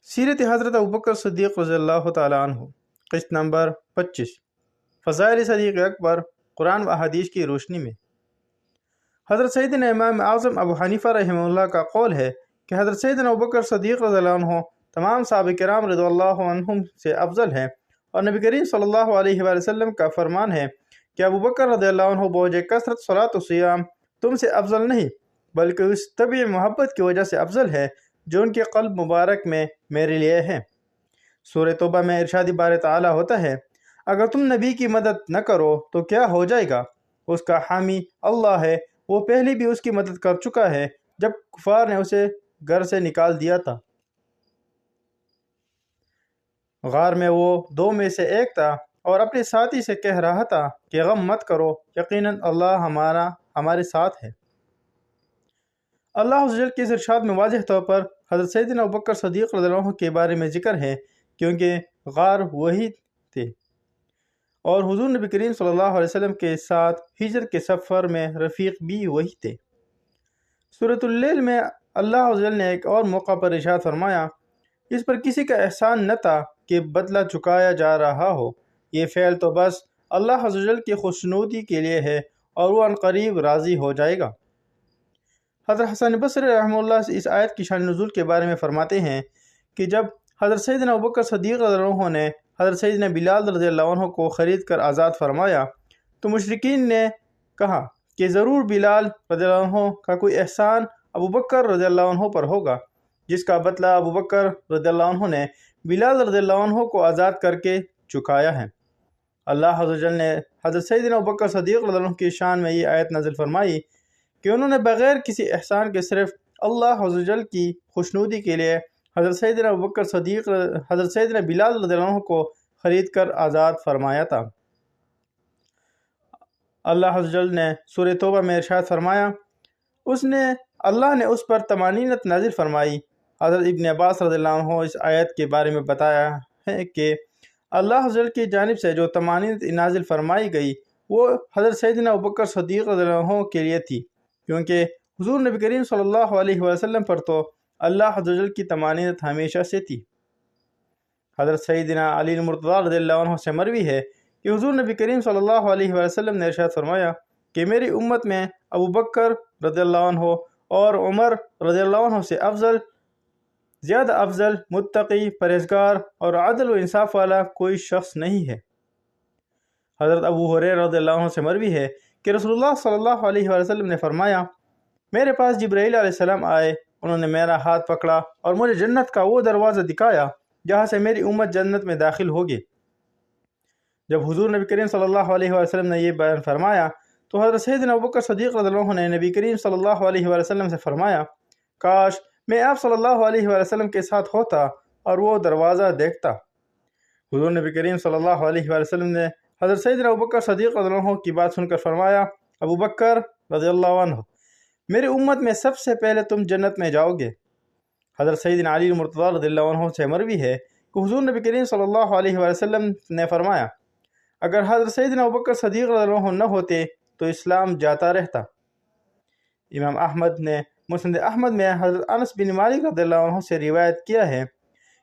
سیرت حضرت ابوبکر صدیق رضی اللہ تعالیٰ عنہ، قسط نمبر 25، فضائل صدیق اکبر قرآن و احادیث کی روشنی میں۔ حضرت سیدنا امام اعظم ابو حنیفہ رحمہ اللہ کا قول ہے کہ حضرت سیدنا ابوبکر صدیق رضی اللہ عنہ تمام صحابہ کرام رضی اللہ عنہم سے افضل ہیں، اور نبی کریم صلی اللہ علیہ وآلہ وسلم کا فرمان ہے کہ ابوبکر رضی اللہ عنہ بوجہ کثرت صلاۃ و سیام تم سے افضل نہیں، بلکہ اس طبع محبت کی وجہ سے افضل ہے جو ان کے قلب مبارک میں میرے لیے ہے۔ سورہ توبہ میں ارشاد بار تعالیٰ ہوتا ہے، اگر تم نبی کی مدد نہ کرو تو کیا ہو جائے گا؟ اس کا حامی اللہ ہے، وہ پہلے بھی اس کی مدد کر چکا ہے جب کفار نے اسے گھر سے نکال دیا تھا۔ غار میں وہ دو میں سے ایک تھا اور اپنے ساتھی سے کہہ رہا تھا کہ غم مت کرو، یقیناً اللہ ہمارے ساتھ ہے۔ اللہ عز و جل کے اس ارشاد میں واضح طور پر حضرت سیدنا ابوبکر صدیق رضی اللہ عنہ کے بارے میں ذکر ہے، کیونکہ غار وہی تھے اور حضور نبی کریم صلی اللہ علیہ وسلم کے ساتھ ہجرت کے سفر میں رفیق بھی وہی تھے۔ سورۃ اللیل میں اللہ عز و جل نے ایک اور موقع پر ارشاد فرمایا، اس پر کسی کا احسان نہ تھا کہ بدلہ چکایا جا رہا ہو، یہ فعل تو بس اللہ عز و جل کی خوشنودی کے لیے ہے اور وہ عنقریب راضی ہو جائے گا۔ حضرت حسن بصری رحمہ اللہ اس آیت کی شان نزول کے بارے میں فرماتے ہیں کہ جب حضرت سیدنا ابوبکر صدیق رضی اللہ عنہ نے حضرت سیدنا بلال رضی اللہ عنہ کو خرید کر آزاد فرمایا تو مشرکین نے کہا کہ ضرور بلال رضی اللہ عنہ کا کوئی احسان ابوبکر رضی اللہ عنہ پر ہوگا، جس کا بدلہ ابوبکر رضی اللہ عنہ نے بلال رضی اللہ عنہ کو آزاد کر کے چکایا ہے۔ اللہ عز و جل نے حضرت سیدنا ابوبکر صدیق رضی اللہ عنہ کی شان میں یہ آیت نازل فرمائی کہ انہوں نے بغیر کسی احسان کے صرف اللہ عز و جل کی خوشنودی کے لیے حضرت سیدنا بلال رضی اللہ عنہ کو خرید کر آزاد فرمایا تھا۔ اللہ عز و جل نے سورہ توبہ میں ارشاد فرمایا، اللہ نے اس پر طمانینت نازل فرمائی۔ حضرت ابن عباس رضی اللہ عنہ اس آیت کے بارے میں بتایا ہے کہ اللہ عز و جل کی جانب سے جو طمانینت نازل فرمائی گئی وہ حضرت سیدنا ابوبکر صدیق رضی اللہ عنہ کے لیے تھی، کیونکہ حضور نبی کریم صلی اللہ علیہ وسلم پر تو اللہ عز و جل کی طمانینت ہمیشہ سے تھی۔ حضرت سیدنا علی مرتضیٰ رضی اللہ عنہ سے مروی ہے کہ حضور نبی کریم صلی اللہ علیہ وسلم نے ارشاد فرمایا کہ میری امت میں ابوبکر رضی اللہ عنہ اور عمر رضی اللہ عنہ سے زیادہ افضل، متقی، پرہیزگار اور عدل و انصاف والا کوئی شخص نہیں ہے۔ حضرت ابو ہریرہ رضی اللہ عنہ سے مروی ہے کہ رسول اللہ صلی اللہ علیہ وسلم نے فرمایا، میرے پاس جبرائیل علیہ السلام آئے، انہوں نے میرا ہاتھ پکڑا اور مجھے جنت کا وہ دروازہ دکھایا جہاں سے میری امت جنت میں داخل ہوگی۔ جب حضور نبی کریم صلی اللہ علیہ وسلم نے یہ بیان فرمایا تو حضرت سیدنا ابوبکر صدیق رضی اللہ عنہ نے نبی کریم صلی اللہ علیہ وسلم سے فرمایا، کاش میں آپ صلی اللہ علیہ وسلم کے ساتھ ہوتا اور وہ دروازہ دیکھتا۔ حضور نبی کریم صلی اللہ علیہ وسلم نے حضرت سیدنا ابوبکر صدیق رضی اللہ عنہ کی بات سن کر فرمایا، ابوبکر رضی اللہ عنہ، میری امت میں سب سے پہلے تم جنت میں جاؤ گے۔ حضرت سیدنا علی مرتضیٰ رضی اللہ عنہ سے مروی ہے کہ حضور نبی کریم صلی اللہ علیہ وسلم نے فرمایا، اگر حضرت سیدنا ابوبکر صدیق رضی اللہ عنہ نہ ہوتے تو اسلام جاتا رہتا۔ امام احمد نے مسند احمد میں حضرت انس بن مالک رضی اللہ عنہ سے روایت کیا ہے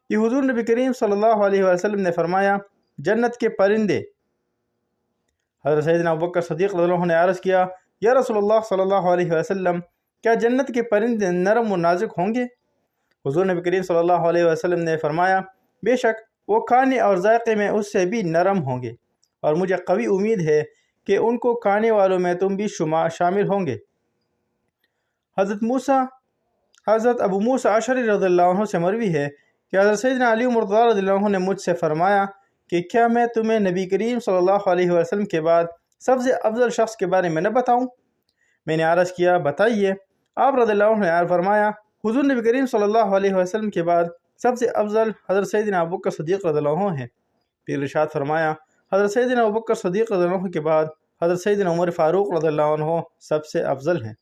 کہ حضور نبی کریم صلی اللہ علیہ وسلم نے فرمایا، جنت کے پرندے۔ حضرت سیدنا ابوبکر صدیق رضی اللہ عنہ نے عرض کیا، یا رسول اللہ صلی اللہ علیہ وسلم، کیا جنت کے پرندے نرم و نازک ہوں گے؟ حضور نبی کریم صلی اللہ علیہ وسلم نے فرمایا، بے شک وہ کھانے اور ذائقے میں اس سے بھی نرم ہوں گے، اور مجھے قوی امید ہے کہ ان کو کھانے والوں میں تم بھی شامل ہوں گے۔ حضرت ابو موسیٰ اشعری رضی اللہ عنہ سے مروی ہے کہ حضرت سیدنا علی مرتضیٰ رضی اللہ عنہ نے مجھ سے فرمایا کہ کیا میں تمہیں نبی کریم صلی اللہ علیہ وسلم کے بعد سب سے افضل شخص کے بارے میں نہ بتاؤں؟ میں نے عرض کیا، بتائیے۔ آپ رضی اللہ عنہ نے فرمایا، حضور نبی کریم صلی اللہ علیہ وسلم کے بعد سب سے افضل حضرت سیدنا ابوبکر صدیق رضی اللہ عنہ ہیں۔ پھر ارشاد فرمایا، حضرت سیدنا ابوبکر صدیق رضی اللہ عنہ کے بعد حضرت سیدنا عمر فاروق رضی اللہ عنہ سب سے افضل ہیں۔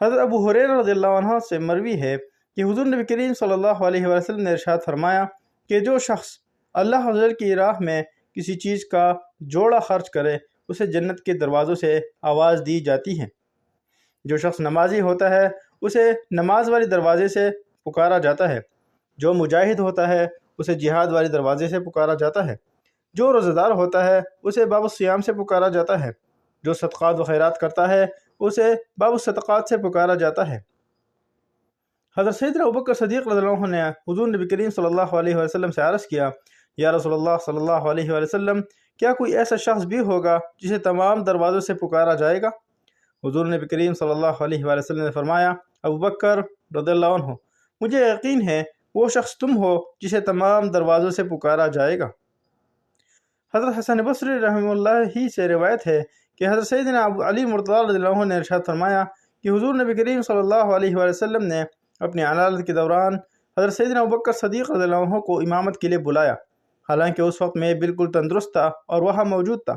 حضرت ابو ہریرہ رضی اللہ عنہ سے مروی ہے کہ حضور نبی کریم صلی اللہ علیہ وسلم نے ارشاد فرمایا کہ جو شخص اللہ عز و جل کی راہ میں کسی چیز کا جوڑا خرچ کرے اسے جنت کے دروازوں سے آواز دی جاتی ہے۔ جو شخص نمازی ہوتا ہے اسے نماز والے دروازے سے پکارا جاتا ہے۔ جو مجاہد ہوتا ہے اسے جہاد والے دروازے سے پکارا جاتا ہے، جو روزہ دار ہوتا ہے اسے باب الصیام سے پکارا جاتا ہے، جو صدقات و خیرات کرتا ہے اسے باب الصدقات سے پکارا جاتا ہے۔ حضرت سیدنا ابوبکر صدیق رضی اللہ عنہ نے حضور نبی کریم صلی اللہ علیہ وسلم سے عرض کیا، یا رسول اللہ صلی اللہ علیہ وسلم، کیا کوئی ایسا شخص بھی ہوگا جسے تمام دروازوں سے پکارا جائے گا؟ حضور نبی کریم صلی اللہ علیہ وسلم نے فرمایا، ابوبکر رضی اللہ عنہ، مجھے یقین ہے وہ شخص تم ہو جسے تمام دروازوں سے پکارا جائے گا۔ حضرت حسن بصری رحمہ اللہ ہی سے روایت ہے کہ حضرت سیدنا علی مرتضی رضی اللہ عنہ نے ارشاد فرمایا کہ حضور نبی کریم صلی اللہ علیہ وسلم نے اپنے علالت کے دوران حضرت سیدنا ابوبکر صدیق رضی اللہ عنہ کو امامت کے لیے بلایا، حالانکہ اس وقت میں بالکل تندرست تھا اور وہاں موجود تھا۔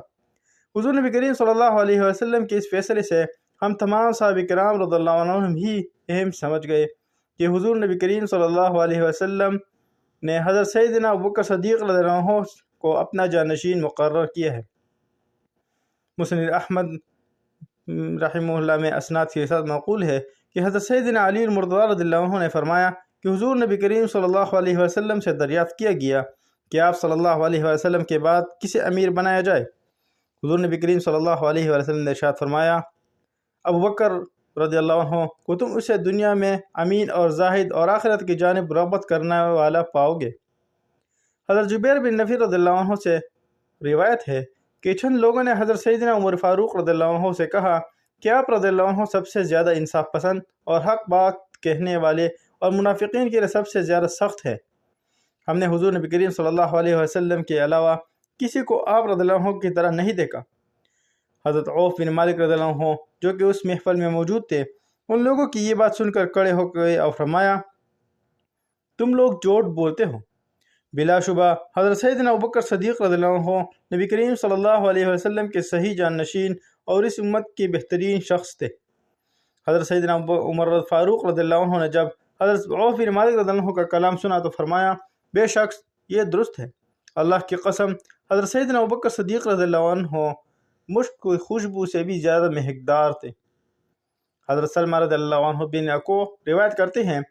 حضور نبی کریم صلی اللہ علیہ وسلم کے اس فیصلے سے ہم تمام صحابہ کرام رضی اللہ عنہم بھی اہم سمجھ گئے کہ حضور نبی کریم صلی اللہ علیہ وسلم نے حضرت سیدنا ابوبکر صدیق رضی اللہ عنہ کو اپنا جانشین مقرر کیا ہے۔ مسند احمد رحمہ اللہ میں اسناد کے ساتھ منقول ہے کہ حضرت سیدنا علی مرتضی رضی اللہ عنہ نے فرمایا کہ حضور نبی کریم صلی اللہ علیہ وسلم سے دریافت کیا گیا کہ آپ صلی اللہ علیہ وسلم کے بعد کسے امیر بنایا جائے؟ حضور نبی کریم صلی اللہ علیہ وسلم نے ارشاد فرمایا، ابوبکر رضی اللہ عنہ کو تم اسے دنیا میں امین اور زاہد اور آخرت کی جانب رغبت کرنے والا پاؤ گے۔ حضرت جبیر بن نفیر رضی اللہ عنہ سے روایت ہے کہ چند لوگوں نے حضرت سیدنا عمر فاروق رضی اللہ عنہ سے کہا کہ آپ رضی اللہ عنہ سب سے زیادہ انصاف پسند اور حق بات کہنے والے اور منافقین کے لیے سب سے زیادہ سخت ہے۔ ہم نے حضور نبی کریم صلی اللہ علیہ وسلم کے علاوہ کسی کو آپ رضی اللہ عنہ کی طرح نہیں دیکھا۔ حضرت عوف بن مالک رضی اللہ عنہ جو کہ اس محفل میں موجود تھے، ان لوگوں کی یہ بات سن کر کھڑے ہو گئے اور فرمایا، تم لوگ جھوٹ بولتے ہو۔ بلا شبہ حضرت سیدنا ابوبکر صدیق رضی اللہ عنہ نبی کریم صلی اللہ علیہ وسلم کے صحیح جانشین اور اس امت کے بہترین شخص تھے۔ حضرت سیدنا عمر فاروق رضی اللہ عنہ نے جب حضرت عوف بن مالک رضی اللہ عنہ کا کلام سنا تو فرمایا، بے شک یہ درست ہے، اللہ کی قسم حضرت سیدنا ابوبکر صدیق رضی اللہ عنہ مشک کی خوشبو سے بھی زیادہ مہکدار تھے۔ حضرت سلمہ رضی اللہ عنہ بن عقو روایت کرتے ہیں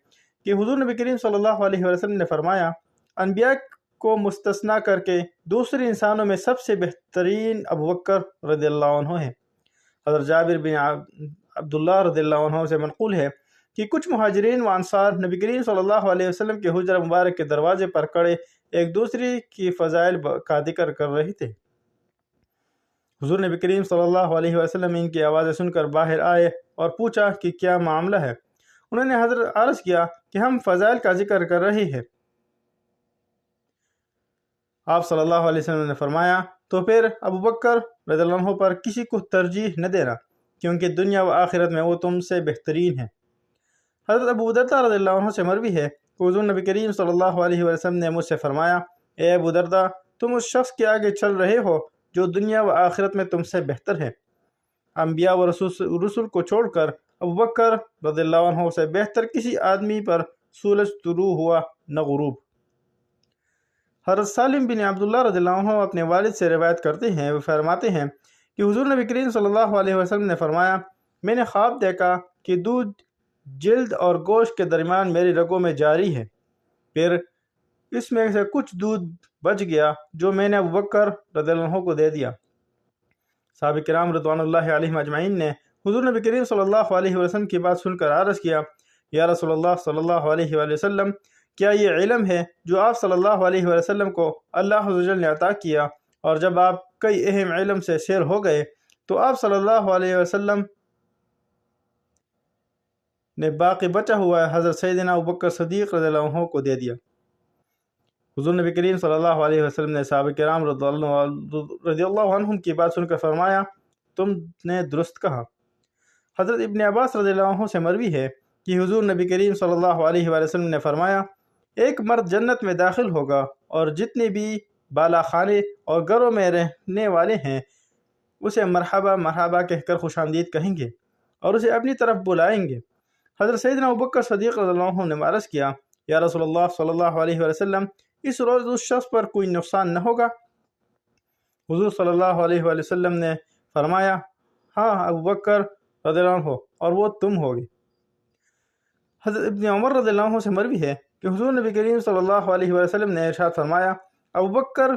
کہ حضور نبی کریم صلی اللہ علیہ وسلم نے فرمایا، انبیاء کو مستثنیٰ کر کے دوسرے انسانوں میں سب سے بہترین ابوبکر رضی اللہ عنہ ہیں۔ حضرت جابر بن عبداللہ رضی اللہ عنہ سے منقول ہے کہ کچھ مہاجرین و انصار نبی کریم صلی اللہ علیہ وسلم کے حجرہ مبارک کے دروازے پر کھڑے ایک دوسرے کی فضائل کا ذکر کر رہے تھے۔ حضور نبی کریم صلی اللہ علیہ وسلم ان کی آوازیں سن کر باہر آئے اور پوچھا کہ کیا معاملہ ہے؟ انہوں نے حضرت عرض کیا کہ ہم فضائل کا ذکر کر رہے ہیں۔ آپ صلی اللہ علیہ وسلم نے فرمایا، تو پھر ابوبکر رضی اللہ عنہ پر کسی کو ترجیح نہ دینا، کیونکہ دنیا و آخرت میں وہ تم سے بہترین ہیں۔ حضرت ابو دردہ رضی اللہ عنہ سے مروی ہے کہ حضور نبی کریم صلی اللہ علیہ وسلم نے مجھ سے فرمایا، اے ابو دردہ، تم اس شخص کے آگے چل رہے ہو جو دنیا و آخرت میں تم سے بہتر ہے۔ انبیاء و رسول کو چھوڑ کر ابوبکر رضی اللہ عنہ سے بہتر کسی آدمی پر سورج طلوع ہوا نہ غروب۔ حضرت سالم بن عبداللہ رضی اللہ عنہ اپنے والد سے روایت کرتے ہیں، وہ فرماتے ہیں کہ حضور نبی کریم صلی اللہ علیہ وسلم نے فرمایا، میں نے خواب دیکھا کہ دودھ جلد اور گوشت کے درمیان میری رگوں میں جاری ہے، پھر اس میں سے کچھ دودھ بچ گیا جو میں نے ابوبکر رضی اللہ عنہ کو دے دیا۔ صحابہ کرام رضوان اللہ علیہم اجمعین نے حضور نبی کریم صلی اللہ علیہ وسلم کی بات سن کر عرض کیا، یا رسول اللہ صلی اللہ علیہ وسلم، کیا یہ علم ہے جو آپ صلی اللہ علیہ وسلم کو اللہ عز و جل نے عطا کیا، اور جب آپ کئی اہم علم سے سیر ہو گئے تو آپ صلی اللہ علیہ وسلم نے باقی بچا ہوا حضرت سیدنا ابوبکر صدیق رضی اللہ عنہ کو دے دیا۔ حضور نبی کریم صلی اللہ علیہ وسلم نے صحابہ کرام رضی اللہ عنہم کی بات سن کر فرمایا، تم نے درست کہا۔ حضرت ابن عباس رضی اللہ عنہ سے مروی ہے کہ حضور نبی کریم صلی اللہ علیہ وسلم نے فرمایا، ایک مرد جنت میں داخل ہوگا اور جتنے بھی بالا خانے اور گھروں میں رہنے والے ہیں اسے مرحبا مرحبا کہہ کر خوش آمدید کہیں گے اور اسے اپنی طرف بلائیں گے۔ حضرت سیدنا ابوبکر صدیق رضی اللہ عنہ نے عرض کیا، یا رسول اللہ صلی اللہ علیہ وسلم، اس روز اس شخص پر کوئی نقصان نہ ہوگا؟ حضور صلی اللہ علیہ وسلم نے فرمایا، ہاں ابوبکر رضی اللہ عنہ، اور وہ تم ہوگے۔ حضرت ابن عمر رضی اللہ عنہ سے مروی ہے کہ حضور نبی کریم صلی اللہ علیہ وسلم نے ارشاد فرمایا، ابو بکر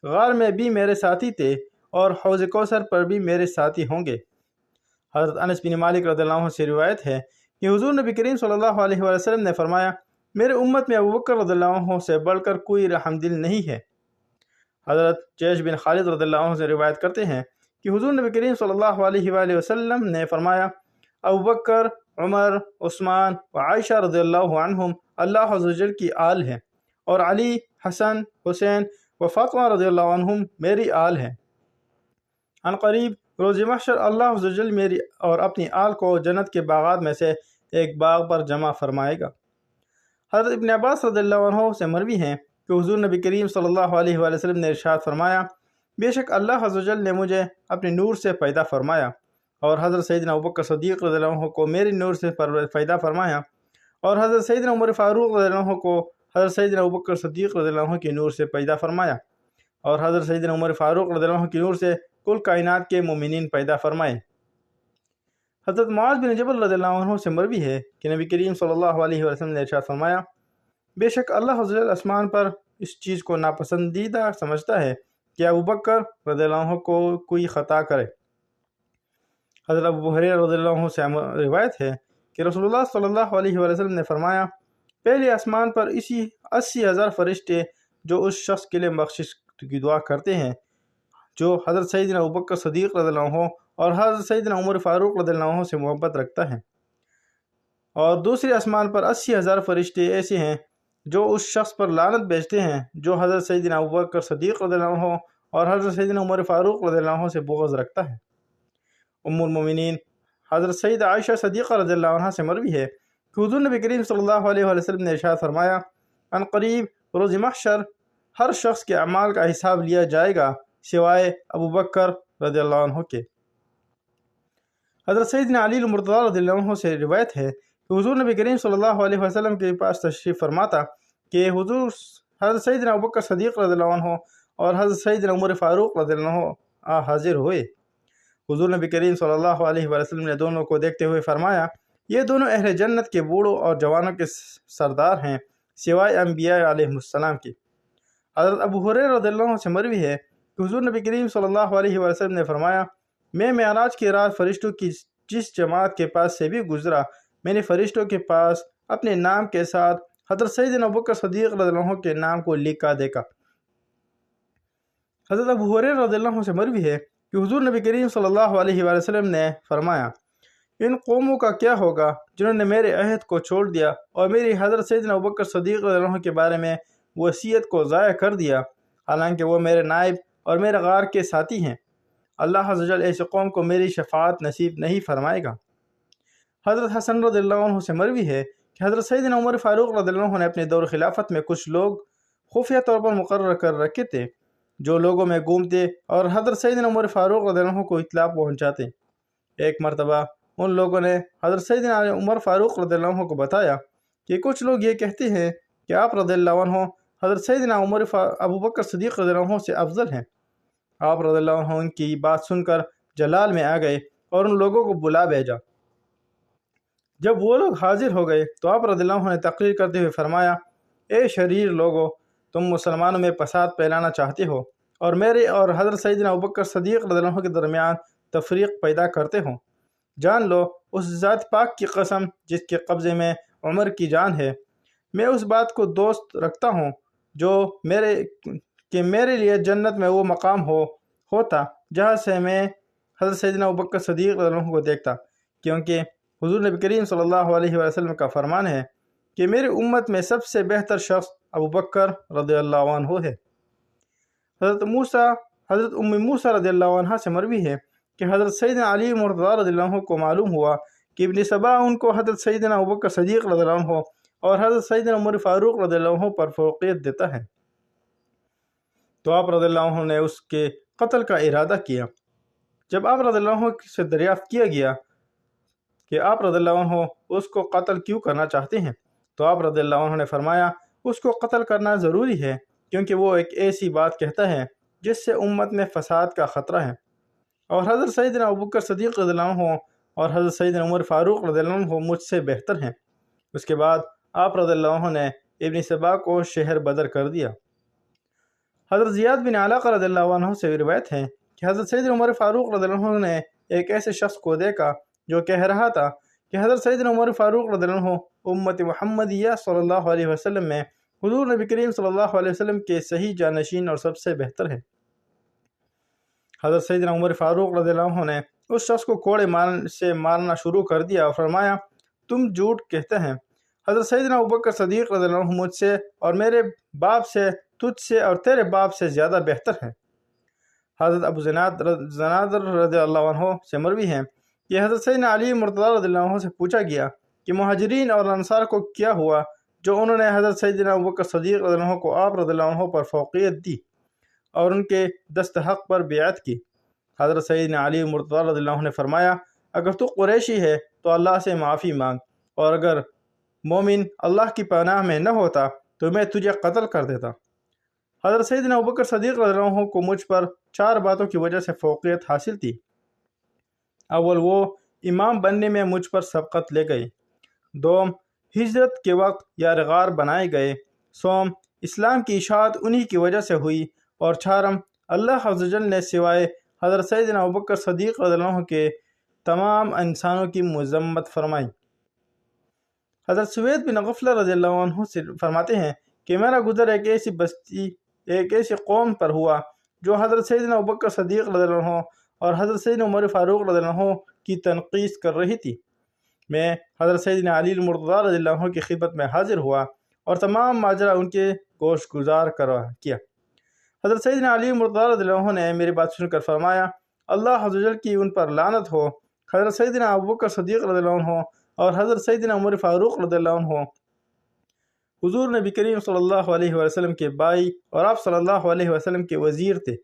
غار میں بھی میرے ساتھی تھے اور حوض کوثر پر بھی میرے ساتھی ہوں گے۔ حضرت انس بن مالک رضی اللہ عنہ سے روایت ہے کہ حضور نبی کریم صلی اللہ علیہ وسلم نے فرمایا، میرے امت میں ابو بکر رضی اللہ عنہ سے بڑھ کر کوئی رحم دل نہیں ہے۔ حضرت جیش بن خالد رضی اللہ عنہ سے روایت کرتے ہیں کہ حضور نبی کریم صلی اللہ علیہ وآلہ وسلم نے فرمایا، ابو بکر، عمر، عثمان و عائشہ رضی اللہ عنہم اللہ عز و جل کی آل ہیں، اور علی، حسن، حسین و فاطمہ رضی اللہ عنہم میری آل ہیں۔ عن قریب روز محشر اللہ عز و جل میری اور اپنی آل کو جنت کے باغات میں سے ایک باغ پر جمع فرمائے گا۔ حضرت ابن عباس رضی اللہ عنہ سے مروی ہیں کہ حضور نبی کریم صلی اللہ علیہ وآلہ وسلم نے ارشاد فرمایا، بے شک اللہ عز و جل نے مجھے اپنے نور سے پیدا فرمایا، اور حضرت سیدنا ابوبکر صدیق رضی اللہ عنہ کو میرے نور سے پیدا فرمایا، اور حضرت سیدنا عمر فاروق رضی اللہ عنہ کو حضرت سیدنا ابوبکر صدیق رضی اللہ عنہ کے نور سے پیدا فرمایا، اور حضرت سیدنا عمر فاروق رضی اللہ عنہ کے نور سے کل کائنات کے مومنین پیدا فرمائے۔ حضرت معاذ بن جبل رضی اللہ عنہ سے مروی ہے کہ نبی کریم صلی اللہ علیہ وسلم نے ارشاد فرمایا، بے شک اللہ عز و جل آسمان پر اس چیز کو ناپسندیدہ سمجھتا ہے کہ ابو بکر رضی اللہ عنہ کو کوئی خطا کرے۔ حضرت ابو ہریرہ رضی اللہ عنہ سے روایت ہے کہ رسول اللہ صلی اللہ علیہ وسلم نے فرمایا، پہلے آسمان پر اسی 80,000 فرشتے جو اس شخص کے لیے بخشش کی دعا کرتے ہیں جو حضرت سیدنا ابوبکر صدیق رضی اللہ عنہ اور حضرت سیدنا عمر فاروق رضی اللہ عنہ سے محبت رکھتا ہے، اور دوسرے آسمان پر 80,000 فرشتے ایسے ہیں جو اس شخص پر لعنت بھیجتے ہیں جو حضرت سیدنا ابوبکر صدیق رضی اللہ عنہ اور حضرت سیدنا عمر فاروق رضی اللہ عنہ سے بغض رکھتا ہے۔ ام المومنین حضرت سیدہ عائشہ صدیقہ رضی اللہ عنہ سے مروی ہے کہ حضور نبی کریم صلی اللہ علیہ وسلم نے ارشاد فرمایا، عن قریب روز محشر ہر شخص کے اعمال کا حساب لیا جائے گا سوائے ابو بکر رضی اللہ عنہ کے۔ حضرت سیدنا علی المرتضیٰ رضی اللہ عنہ سے روایت ہے کہ حضور نبی کریم صلی اللہ علیہ وسلم کے پاس تشریف فرماتا کہ حضرت سیدنا ابوبکر صدیق رضی اللہ عنہ اور حضرت سیدنا عمر فاروق رضی اللہ عنہ حاضر ہوئے۔ حضور نبی کریم صلی اللہ علیہ وسلم نے دونوں کو دیکھتے ہوئے فرمایا، یہ دونوں اہل جنت کے بوڑھوں اور جوانوں کے سردار ہیں سوائے انبیاء علیہ السلام کی۔ حضرت ابو ہریرہ رضی اللہ عنہ سے مروی ہے کہ حضور نبی کریم صلی اللہ علیہ وسلم نے فرمایا، میں معراج کی رات فرشتوں کی جس جماعت کے پاس سے بھی گزرا، میں نے فرشتوں کے پاس اپنے نام کے ساتھ حضرت سیدنا ابوبکر صدیق رضی اللہ عنہ کے نام کو لکھا دیکھا۔ حضرت ابو ہریرہ رضی اللہ عنہ سے مروی ہے کہ حضور نبی کریم صلی اللہ علیہ وسلم نے فرمایا، ان قوموں کا کیا ہوگا جنہوں نے میرے عہد کو چھوڑ دیا اور میری حضرت سیدنا ابوبکر صدیق رضی اللہ عنہ کے بارے میں وصیت کو ضائع کر دیا، حالانکہ وہ میرے نائب اور میرے غار کے ساتھی ہیں۔ اللہ عز و جل ایسے قوم کو میری شفاعت نصیب نہیں فرمائے گا۔ حضرت حسن رضی اللہ عنہ سے مروی ہے کہ حضرت سیدنا عمر فاروق رضی اللہ عنہ نے اپنے دور خلافت میں کچھ لوگ خفیہ طور پر مقرر کر رکھے تھے جو لوگوں میں گھومتے اور حضرت سیدنا عمر فاروق رضی اللہ عنہ کو اطلاع پہنچاتے۔ ایک مرتبہ ان لوگوں نے حضرت سیدنا عمر فاروق رضی اللہ عنہ کو بتایا کہ کچھ لوگ یہ کہتے ہیں کہ آپ رضی اللہ عنہ حضرت سیدنا ابوبکر صدیق رضی اللہ عنہ سے افضل ہیں۔ آپ رضی اللہ عنہ ان کی بات سن کر جلال میں آ گئے اور ان لوگوں کو بلا بھیجا۔ جب وہ لوگ حاضر ہو گئے تو آپ رضی اللہ عنہ نے تقریر کرتے ہوئے فرمایا، اے شریر لوگو، تم مسلمانوں میں فساد پھیلانا چاہتے ہو اور میرے اور حضرت سیدنا ابوبکر صدیق رضی اللہ عنہ کے درمیان تفریق پیدا کرتے ہو۔ جان لو اس ذات پاک کی قسم جس کے قبضے میں عمر کی جان ہے، میں اس بات کو دوست رکھتا ہوں جو میرے لیے جنت میں وہ مقام ہوتا جہاں سے میں حضرت سیدنا ابوبکر صدیق رضی اللہ عنہ کو دیکھتا، کیونکہ حضور نبی کریم صلی اللہ علیہ وسلم کا فرمان ہے کہ میری امت میں سب سے بہتر شخص ابوبکر رضی اللہ عنہ ہے۔ حضرت ام موسیٰ رضی اللہ عنہ سے مروی ہے کہ حضرت سیدنا علی مرتضیٰ رضی اللہ عنہ کو معلوم ہوا کہ ابن سبا ان کو حضرت سیدنا ابوبکر صدیق رضی اللہ عنہ اور حضرت سیدنا عمر فاروق رضی اللہ عنہ پر فوقیت دیتا ہے، تو آپ رضی اللہ عنہ نے اس کے قتل کا ارادہ کیا۔ جب آپ رضی اللہ عنہ سے دریافت کیا گیا کہ آپ رضی اللہ عنہ اس کو قتل کیوں کرنا چاہتے ہیں، تو آپ رضی اللہ عنہ نے فرمایا، اس کو قتل کرنا ضروری ہے کیونکہ وہ ایک ایسی بات کہتا ہے جس سے امت میں فساد کا خطرہ ہے، اور حضرت سیدنا ابوبکر صدیق رضی اللہ عنہ اور حضرت سیدنا عمر فاروق رضی اللہ عنہ مجھ سے بہتر ہیں۔ اس کے بعد آپ رضی اللہ عنہ نے ابن سبا کو شہر بدر کر دیا۔ حضرت زیاد بن علاقہ رضی اللہ عنہ سے روایت ہے کہ حضرت سیدنا عمر فاروق رضی اللہ عنہ نے ایک ایسے شخص کو دیکھا جو کہہ رہا تھا کہ حضرت سیدنا عمر فاروق رضی اللہ عنہ امت محمدیہ صلی اللہ علیہ وسلم میں حضور نبی کریم صلی اللہ علیہ وسلم کے صحیح جانشین اور سب سے بہتر ہے۔ حضرت سیدنا عمر فاروق رضی اللہ عنہ نے اس شخص کو کوڑے سے مارنا شروع کر دیا اور فرمایا تم جھوٹ کہتے ہیں، حضرت سیدنا ابوبکر صدیق رضی اللہ عنہ مجھ سے اور میرے باپ سے، تجھ سے اور تیرے باپ سے زیادہ بہتر ہے۔ حضرت ابو زناد رضی اللہ عنہ سے مروی ہے کہ حضرت سیدنا علی مرتضیٰ رضی اللہ عنہ سے پوچھا گیا کہ مہاجرین اور انصار کو کیا ہوا جو انہوں نے حضرت سیدنا ابوبکر صدیق رضی اللہ عنہ کو آپ رضی اللہ عنہ پر فوقیت دی اور ان کے دستحق پر بیعت کی۔ حضرت سیدنا علی مرتضیٰ رضی اللہ عنہ نے فرمایا اگر تو قریشی ہے تو اللہ سے معافی مانگ، اور اگر مومن اللہ کی پناہ میں نہ ہوتا تو میں تجھے قتل کر دیتا۔ حضرت سیدنا ابوبکر صدیق رضی اللہ عنہ کو مجھ پر 4 باتوں کی وجہ سے فوقیت حاصل تھی۔ اول، وہ امام بننے میں مجھ پر سبقت لے گئے۔ دوم، ہجرت کے وقت یادگار بنائے گئے۔ سوم، اسلام کی اشاعت انہی کی وجہ سے ہوئی۔ اور چہارم، اللہ عز و جل نے سوائے حضرت سیدنا ابوبکر صدیق رضی اللہ عنہ کے تمام انسانوں کی مذمت فرمائی۔ حضرت سوید بن غفلہ رضی اللہ عنہ سے فرماتے ہیں کہ میرا گزر ایک ایسی بستی، ایک ایسی قوم پر ہوا جو حضرت سیدنا ابوبکر صدیق رضی اللہ عنہ اور حضرت سیدنا عمر فاروق رضی اللہ عنہ کی تنقیص کر رہی تھی۔ میں حضرت سیدنا علی المرتضیٰ رضی اللہ عنہ کی خدمت میں حاضر ہوا اور تمام ماجرا ان کے گوش گزار کیا۔ حضرت سیدنا علی مرتضیٰ رضی اللہ عنہ نے میری بات سن کر فرمایا اللہ عز و جل کی ان پر لعنت ہو۔ حضرت سیدنا ابوبکر صدیق رضی اللہ عنہ اور حضرت سیدنا عمر فاروق رضی اللہ عنہ حضور نبی کریم صلی اللہ علیہ وسلم کے بھائی اور آپ صلی اللہ علیہ وسلم کے وزیر تھے۔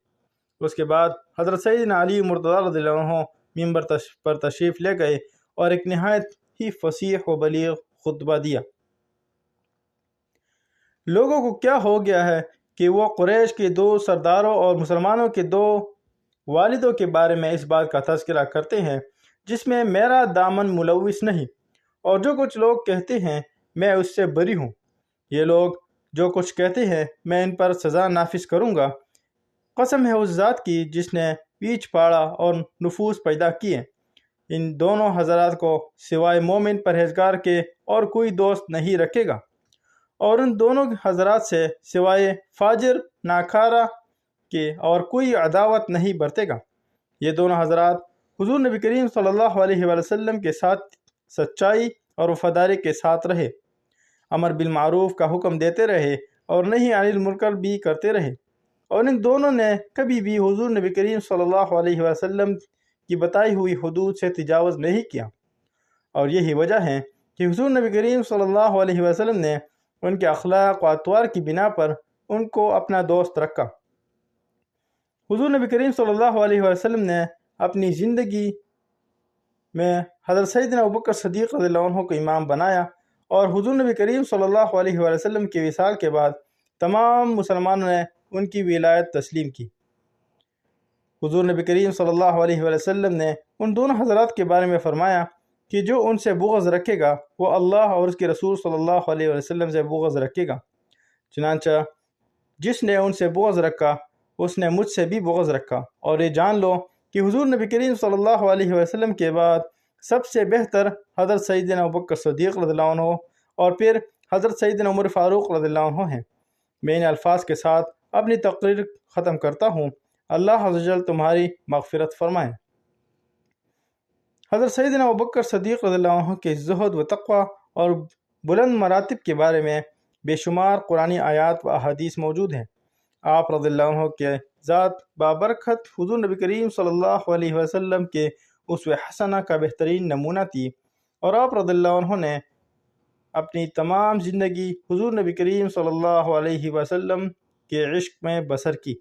اس کے بعد حضرت سیدنا علی مرتضیٰ رضی اللہ عنہ ممبر پر تشریف لے گئے اور ایک نہایت ہی فصیح و بلیغ خطبہ دیا۔ لوگوں کو کیا ہو گیا ہے کہ وہ قریش کے 2 سرداروں اور مسلمانوں کے 2 والدوں کے بارے میں اس بات کا تذکرہ کرتے ہیں جس میں میرا دامن ملوث نہیں، اور جو کچھ لوگ کہتے ہیں میں اس سے بری ہوں۔ یہ لوگ جو کچھ کہتے ہیں میں ان پر سزا نافذ کروں گا۔ قسم ہے اس ذات کی جس نے پیچھ پاڑا اور نفوس پیدا کیے، ان دونوں حضرات کو سوائے مومن پرہیزگار کے اور کوئی دوست نہیں رکھے گا، اور ان دونوں حضرات سے سوائے فاجر ناکارہ کے اور کوئی عداوت نہیں برتے گا۔ یہ دونوں حضرات حضور نبی کریم صلی اللہ علیہ وسلم کے ساتھ سچائی اور وفاداری کے ساتھ رہے، امر بالمعروف کا حکم دیتے رہے اور نہی عن المنکر بھی کرتے رہے، اور ان دونوں نے کبھی بھی حضور نبی کریم صلی اللہ علیہ وسلم کی بتائی ہوئی حدود سے تجاوز نہیں کیا، اور یہی وجہ ہے کہ حضور نبی کریم صلی اللہ علیہ وسلم نے ان کے اخلاق و اطوار کی بنا پر ان کو اپنا دوست رکھا۔ حضور نبی کریم صلی اللہ علیہ وسلم نے اپنی زندگی میں حضرت سیدنا ابوبکر صدیق رضی اللہ عنہ کو امام بنایا، اور حضور نبی کریم صلی اللہ علیہ وسلم کے وصال کے بعد تمام مسلمانوں نے ان کی ولایت تسلیم کی۔ حضور نبی کریم صلی اللہ علیہ وسلم نے ان دونوں حضرات کے بارے میں فرمایا کہ جو ان سے بغض رکھے گا وہ اللہ اور اس کے رسول صلی اللہ علیہ وسلم سے بغض رکھے گا، چنانچہ جس نے ان سے بغض رکھا اس نے مجھ سے بھی بغض رکھا۔ اور یہ جان لو کہ حضور نبی کریم صلی اللہ علیہ وسلم کے بعد سب سے بہتر حضرت سیدنا ابوبکر صدیق رضی اللہ عنہ اور پھر حضرت سیدنا عمر فاروق رضی اللہ عنہ ہیں۔ میں ان الفاظ کے ساتھ اپنی تقریر ختم کرتا ہوں۔ اللہ عز و جل تمہاری مغفرت فرمائے۔ حضرت سیدنا ابوبکر صدیق رضی اللہ عنہ کے زہد و تقوی اور بلند مراتب کے بارے میں بے شمار قرآنی آیات و احادیث موجود ہیں۔ آپ رضی اللہ عنہ کے ذات بابرکت حضور نبی کریم صلی اللہ علیہ وسلم کے اسوہ حسنہ کا بہترین نمونہ تھی، اور آپ رضی اللہ عنہ نے اپنی تمام زندگی حضور نبی کریم صلی اللہ علیہ وسلم کے عشق میں بسر کی۔